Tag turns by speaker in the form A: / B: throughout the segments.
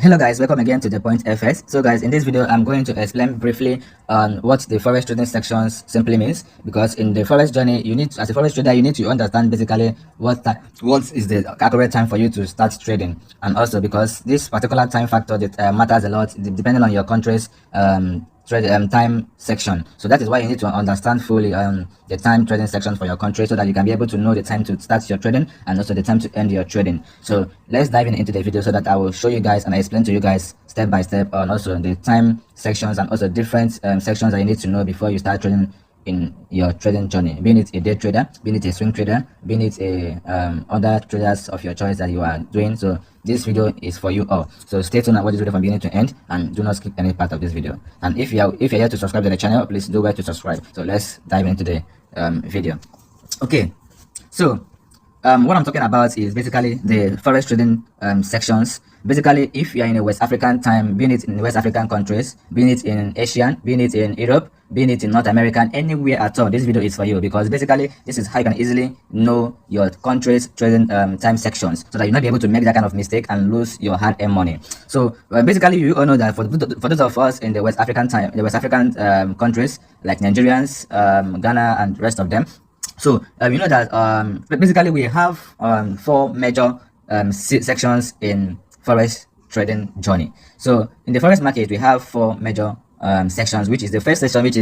A: Hello guys, welcome again to the Point FS. So guys, in this video I'm going to explain briefly on what the forex trading sections simply means, because in the forex journey as a forex trader you need to understand basically what is the accurate time for you to start trading, and also because this particular time factor that matters a lot depending on your country's time section. So that is why you need to understand fully the time trading section for your country, so that you can be able to know the time to start your trading and also the time to end your trading. So let's dive into the video so that I will show you guys and I explain to you guys step by step on also the time sections and also different sections that you need to know before you start trading in your trading journey, being it a day trader, being it a swing trader, being it a other traders of your choice that you are doing. So this video is for you all, so stay tuned and watch this video from beginning to end and do not skip any part of this video. And if you're here to subscribe to the channel, please do well to subscribe. So let's dive into the video. Okay, so what I'm talking about is basically the forex trading sections. Basically, if you're in a West African time, being it in West African countries, being it in Asian, being it in Europe, being it in North American, anywhere at all, this video is for you, because basically this is how you can easily know your country's trading time sections, so that you'll not be able to make that kind of mistake and lose your hard-earned money. So basically, you all know that for those of us in the West African time, the West African countries like Nigerians, Ghana, and rest of them. So you know that basically we have 4 major sections in forex trading journey. So in the forex market we have 4 major sections, which is the first section, let me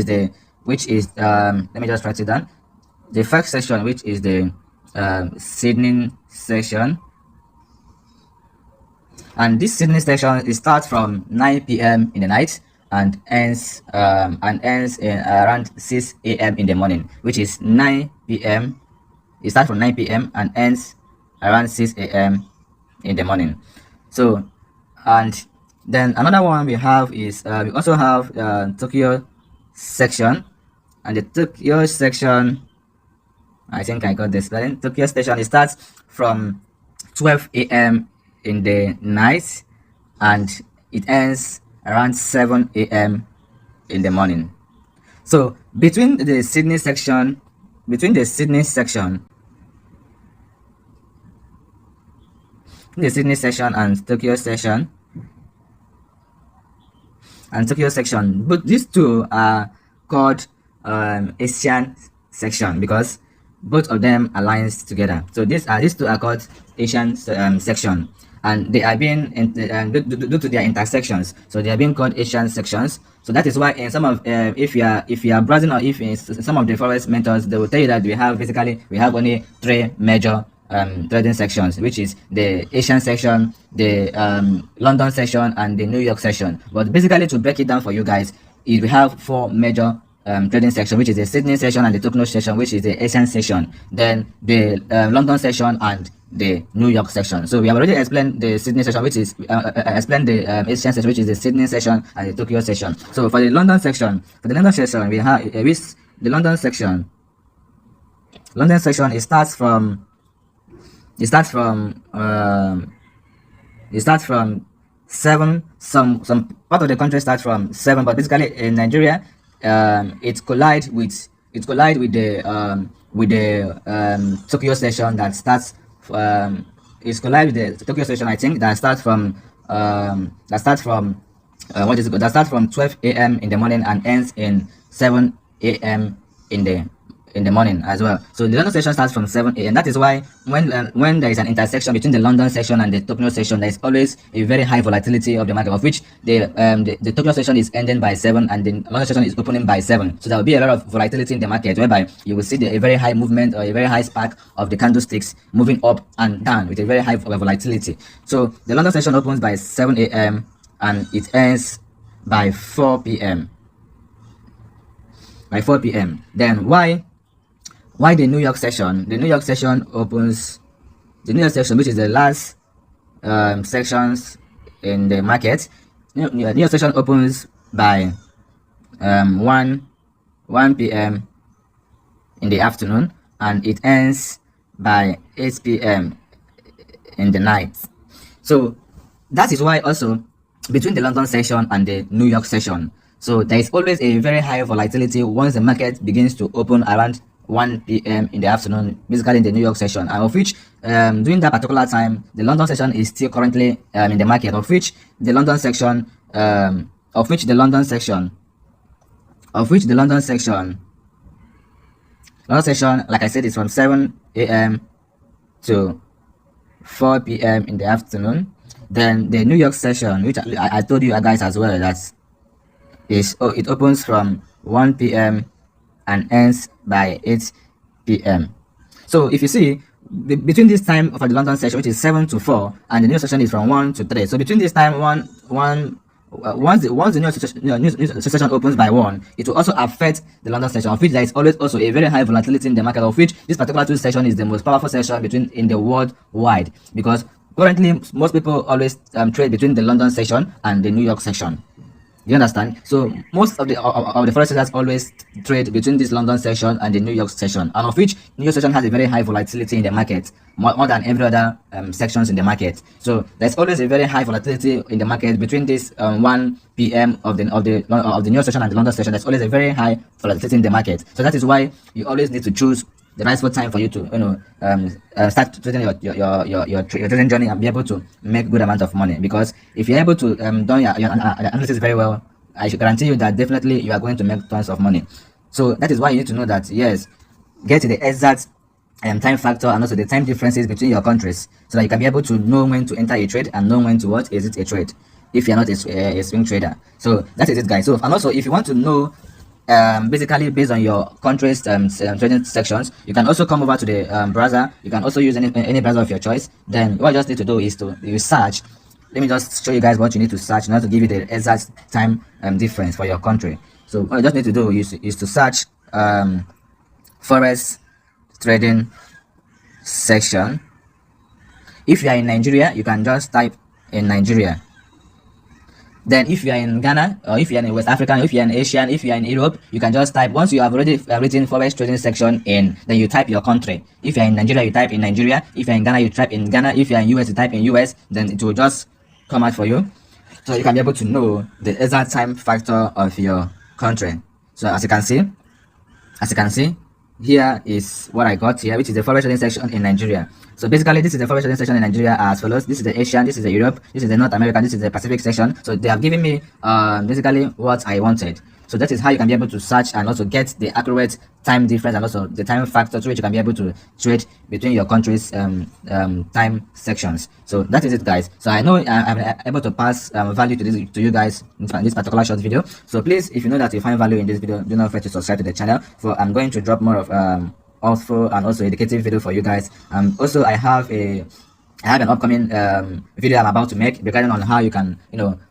A: just write it down. The first section, which is the seeding section, and this seeding section, it starts from 9 p.m. in the night and ends in around 6 a.m. in the morning, which is 9 p.m. It starts from 9 p.m. and ends around 6 a.m. in the morning. So, and then another one we have is we also have Tokyo section, and the Tokyo section, I think I got this spelling. Tokyo section, it starts from 12 a.m. in the night and it ends around 7 a.m. in the morning. So between the Sydney section and Tokyo section, but these two are called Asian section because both of them aligns together. So these two are called Asian section, and they are being due to their intersections, so they are being called Asian sections. So that is why in some of if you are browsing, or if in some of the forex mentors, they will tell you that we have only 3 major trading sections, which is the Asian section, the London section, and the New York section. But basically, to break it down for you guys, we have 4 major trading section, which is the Sydney section and the Tokyo section, which is the Asian section, then the London section and the New York section. So we have already explained the Sydney section, which is explained the Asian section, which is the Sydney section and the Tokyo section. So for the London section, we have the London section. It starts from 7. Some part of the country starts from 7, but basically in Nigeria, it collide with the Tokyo session that starts it's collide with the Tokyo session, I think, that starts from 12 a.m. in the morning and ends in 7 a.m. in the morning as well. So the London session starts from 7 a.m. That is why when there is an intersection between the London session and the Tokyo session, there is always a very high volatility of the market, of which the Tokyo session is ending by 7 and the London session is opening by 7. So there will be a lot of volatility in the market, whereby you will see a very high movement or a very high spark of the candlesticks moving up and down with a very high volatility. So the London session opens by 7 a.m. and it ends by 4 p.m. Then why the New York session? The New York session opens, which is the last sections in the market. New York session opens by 1 p.m. in the afternoon and it ends by 8 p.m. in the night. So that is why also between the London session and the New York session, so there is always a very high volatility once the market begins to open around 1 p.m. in the afternoon, basically in the New York session, and of which during that particular time the London session is still currently in the market, of which the London section of which the London section like I said, is from 7 a.m. to 4 p.m. in the afternoon. Then the New York session, which I told you guys as well, that it opens from 1 p.m. and ends by 8 p.m. So if you see, between this time for the London session, which is 7 to 4, and the new session is from 1 to 3. So between this time, once the new session opens by 1, it will also affect the London session, of which there is always also a very high volatility in the market, of which this particular two session is the most powerful session in the world wide, because currently most people always trade between the London session and the New York session. You understand? So most of the forex traders always trade between this London session and the New York session, and of which New York session has a very high volatility in the market, more than every other sections in the market. So there's always a very high volatility in the market between this 1 p.m. of the New York session and the London session. There's always a very high volatility in the market. So that is why you always need to choose the right time for you to start trading your trading journey and be able to make good amount of money. Because if you're able to do your analysis very well, I should guarantee you that definitely you are going to make tons of money. So that is why you need to know that, yes, get to the exact time factor and also the time differences between your countries, so that you can be able to know when to enter a trade and know when to what is it a trade if you're not a swing trader. So that is it, guys. So, and also if you want to know basically based on your country's trading sections, you can also come over to the browser. You can also use any browser of your choice. Then what you just need to do is to search. Let me just show you guys what you need to search in order to give you the exact time difference for your country. So what you just need to do is to search Forex trading section. If you are in Nigeria, you can just type in Nigeria. Then if you are in Ghana, or if you are in West Africa, if you are in Asian, if you are in Europe, you can just type, once you have already written Forex trading section in, then you type your country. If you are in Nigeria, you type in Nigeria. If you are in Ghana, you type in Ghana. If you are in US, you type in US. Then it will just come out for you, so you can be able to know the exact time factor of your country. So as you can see, here is what I got here, which is the Forex trading section in Nigeria. So basically, this is the Forex trading section in Nigeria as follows. This is the Asian, this is the Europe, this is the North America, this is the Pacific section. So they have given me basically what I wanted. So that is how you can be able to search and also get the accurate time difference and also the time factor, through which you can be able to trade between your country's time sections. So that is it, guys. So I know I'm able to pass value to you guys in this particular short video. So please, if you know that you find value in this video, do not forget to subscribe to the channel, for I'm going to drop more of also and also educative video for you guys. Also I have an upcoming video I'm about to make regarding on how you can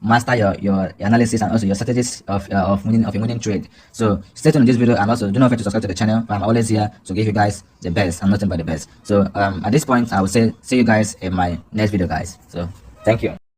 A: master your analysis and also your strategies of a winning trade. So stay tuned in this video, and also do not forget to subscribe to the channel. I'm always here to give you guys the best and nothing but the best. So at this point, I will say see you guys in my next video, guys. So thank you.